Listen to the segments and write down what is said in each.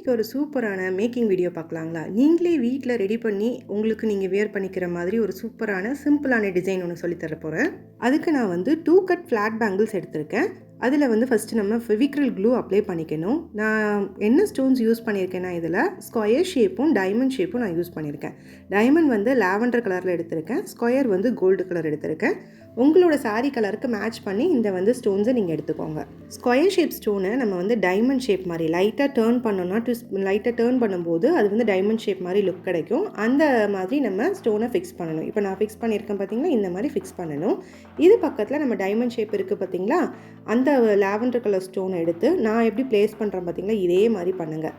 இன்றைக்கி ஒரு சூப்பரான மேக்கிங் வீடியோ பார்க்கலாங்களா? நீங்களே வீட்டில் ரெடி பண்ணி உங்களுக்கு நீங்கள் வியர் பண்ணிக்கிற மாதிரி ஒரு சூப்பரான சிம்பிளான டிசைன் ஒன்று சொல்லித்தர போகிறேன். அதுக்கு நான் வந்து 2 கட் ஃப்ளாட் பேங்கிள்ஸ் எடுத்திருக்கேன். அதில் வந்து ஃபஸ்ட்டு நம்ம ஃபெவிக்ரில் க்ளூ அப்ளை பண்ணிக்கணும். நான் என்ன ஸ்டோன்ஸ் யூஸ் பண்ணியிருக்கேன்னா இதில் ஸ்கொயர் ஷேப்பும் டைமண்ட் ஷேப்பும் நான் யூஸ் பண்ணியிருக்கேன். டைமண்ட் வந்து லாவெண்டர் கலரில் எடுத்திருக்கேன், ஸ்கொயர் வந்து கோல்டு கலர் எடுத்திருக்கேன். உங்களோட சாரீ கலருக்கு மேட்ச் பண்ணி இந்த வந்து ஸ்டோன்ஸை நீங்கள் எடுத்துக்கோங்க. ஸ்கொயர் ஷேப் ஸ்டோனை நம்ம வந்து டைமண்ட் ஷேப் மாதிரி லைட்டாக டேர்ன் பண்ணோம்னா லைட்டாக டேர்ன் பண்ணும்போது அது வந்து டைமண்ட் ஷேப் மாதிரி லுக் கிடைக்கும். அந்த மாதிரி நம்ம ஸ்டோனை ஃபிக்ஸ் பண்ணணும். இப்போ நான் ஃபிக்ஸ் பண்ணியிருக்கேன் பார்த்தீங்களா, இந்த மாதிரி ஃபிக்ஸ் பண்ணணும். இது பக்கத்தில் நம்ம டைமண்ட் ஷேப் இருக்குது பார்த்தீங்களா, அந்த லாவெண்டர் கலர் ஸ்டோனை எடுத்து நான் எப்படி ப்ளேஸ் பண்ணுறேன் பார்த்தீங்களா, இதே மாதிரி பண்ணுங்கள்.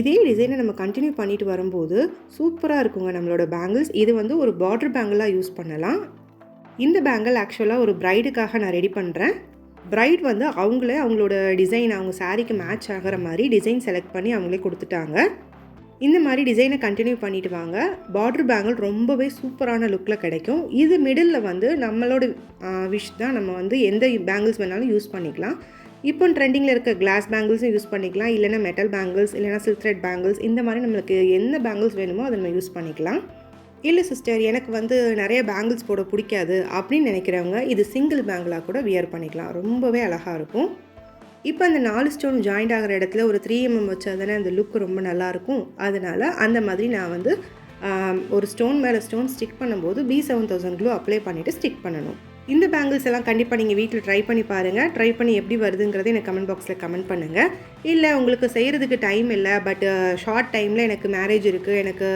இதே டிசைனை நம்ம கண்டினியூ பண்ணிட்டு வரும்போது சூப்பராக இருக்குங்க நம்மளோட பேங்கிள்ஸ். இது வந்து ஒரு பார்டர் பேங்கிளாக யூஸ் பண்ணலாம். இந்த பேங்கிள் ஆக்சுவலாக ஒரு ப்ரைடுக்காக நான் ரெடி பண்ணுறேன். ப்ரைட் வந்து அவங்களோட டிசைன் அவங்க சாரீக்கு மேட்ச் ஆகிற மாதிரி டிசைன் செலக்ட் பண்ணி அவங்களே கொடுத்துட்டாங்க. இந்த மாதிரி டிசைனை கண்டினியூ பண்ணிட்டு வாங்க. பார்டர் பேங்கிள் ரொம்பவே சூப்பரான லுக்கில் கிடைக்கும். இது மிடில் வந்து நம்மளோட விஷ் தான், நம்ம வந்து எந்த பேங்கிள்ஸ் வேணாலும் யூஸ் பண்ணிக்கலாம். இப்போ ட்ரெண்டிங்கில் இருக்க கிளாஸ் பேங்கிள்ஸும் யூஸ் பண்ணிக்கலாம், இல்லைனா மெட்டல் பேங்கிள்ஸ், இல்லைனா சில்க் த்ரெட் பேங்கிள்ஸ், இந்த மாதிரி நம்மளுக்கு என்ன பேங்கிள்ஸ் வேணுமோ அதை நம்ம யூஸ் பண்ணிக்கலாம். இல்லை சிஸ்டர், எனக்கு வந்து நிறைய பேங்கிள்ஸ் போட பிடிக்காது அப்படின்னு நினைக்கிறவங்க இது சிங்கிள் பேங்கிளாக கூட வியர் பண்ணிக்கலாம். ரொம்பவே அழகாக இருக்கும். இப்போ அந்த 4 ஸ்டோன் ஜாயிண்ட் ஆகிற இடத்துல ஒரு 3mm வச்சா தானே அந்த லுக் ரொம்ப நல்லாயிருக்கும். அதனால் அந்த மாதிரி நான் வந்து ஒரு ஸ்டோன் மேலே ஸ்டோன் ஸ்டிக் பண்ணும்போது B7000 க்ளூ அப்ளை பண்ணிவிட்டு ஸ்டிக் பண்ணணும். இந்த பேங்கிள்ஸ் எல்லாம் கண்டிப்பாக நீங்கள் வீட்டில் ட்ரை பண்ணி பாருங்கள். ட்ரை பண்ணி எப்படி வருதுங்கிறத எனக்கு கமெண்ட் பாக்ஸில் கமெண்ட் பண்ணுங்கள். இல்லை உங்களுக்கு செய்கிறதுக்கு டைம் இல்லை, பட் ஷார்ட் டைமில் எனக்கு மேரேஜ் இருக்குது, எனக்கு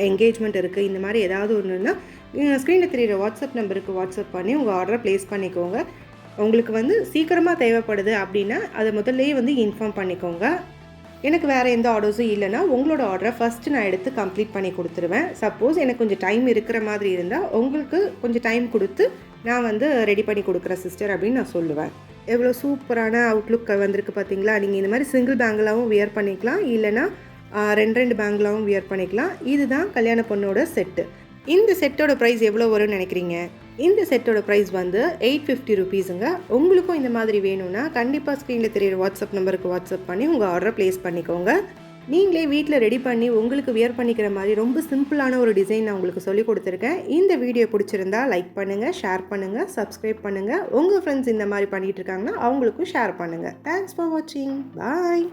என்கேஜ்மெண்ட் இருக்குது, இந்த மாதிரி ஏதாவது ஒன்றுன்னா ஸ்க்ரீனில் தெரியுற வாட்ஸ்அப் நம்பருக்கு வாட்ஸ்அப் பண்ணி உங்கள் ஆர்டரை ப்ளேஸ் பண்ணிக்கோங்க. உங்களுக்கு வந்து சீக்கிரமாக தேவைப்படுது அப்படின்னா அதை முதல்லையே வந்து இன்ஃபார்ம் பண்ணிக்கோங்க. எனக்கு வேறு எந்த ஆர்டர்ஸும் இல்லைன்னா உங்களோட ஆர்டரை ஃபஸ்ட்டு நான் எடுத்து கம்ப்ளீட் பண்ணி கொடுத்துருவேன். சப்போஸ் எனக்கு கொஞ்சம் டைம் இருக்கிற மாதிரி இருந்தால் உங்களுக்கு கொஞ்சம் டைம் கொடுத்து நான் வந்து ரெடி பண்ணி கொடுக்குறேன் சிஸ்டர் அப்படின்னு நான் சொல்லுவேன். எவ்வளோ சூப்பரான அவுட்லுக் வந்திருக்கு பார்த்தீங்களா? நீங்கள் இந்த மாதிரி சிங்கிள் பேங்கிளாகவும் வியர் பண்ணிக்கலாம், இல்லைனா 2 பேங்கிளாகவும் வியர் பண்ணிக்கலாம். இதுதான் கல்யாண பொண்ணோட செட்டு. இந்த செட்டோட ப்ரைஸ் எவ்வளோ வரும்னு நினைக்கிறீங்க? இந்த செட்டோட ப்ரைஸ் வந்து 850 ருபீஸுங்க. உங்களுக்கும் இந்த மாதிரி வேணும்னா கண்டிப்பாக ஸ்க்ரீனில் தெரியுற வாட்ஸ்அப் நம்பருக்கு வாட்ஸ்அப் பண்ணி உங்கள் ஆர்டரை ப்ளேஸ் பண்ணிக்கோங்க. நீங்களே வீட்டில் ரெடி பண்ணி உங்களுக்கு வியர் பண்ணிக்கிற மாதிரி ரொம்ப சிம்பிளான ஒரு டிசைன் நான் உங்களுக்கு சொல்லிக் கொடுத்துருக்கேன். இந்த வீடியோ பிடிச்சிருந்தா லைக் பண்ணுங்கள், ஷேர் பண்ணுங்கள், சப்ஸ்கிரைப் பண்ணுங்கள். உங்கள் ஃப்ரெண்ட்ஸ் இந்த மாதிரி பண்ணிகிட்டு இருக்காங்கன்னா அவங்களுக்கும் ஷேர் பண்ணுங்கள். தேங்க்ஸ் ஃபார் வாட்சிங். பாய்.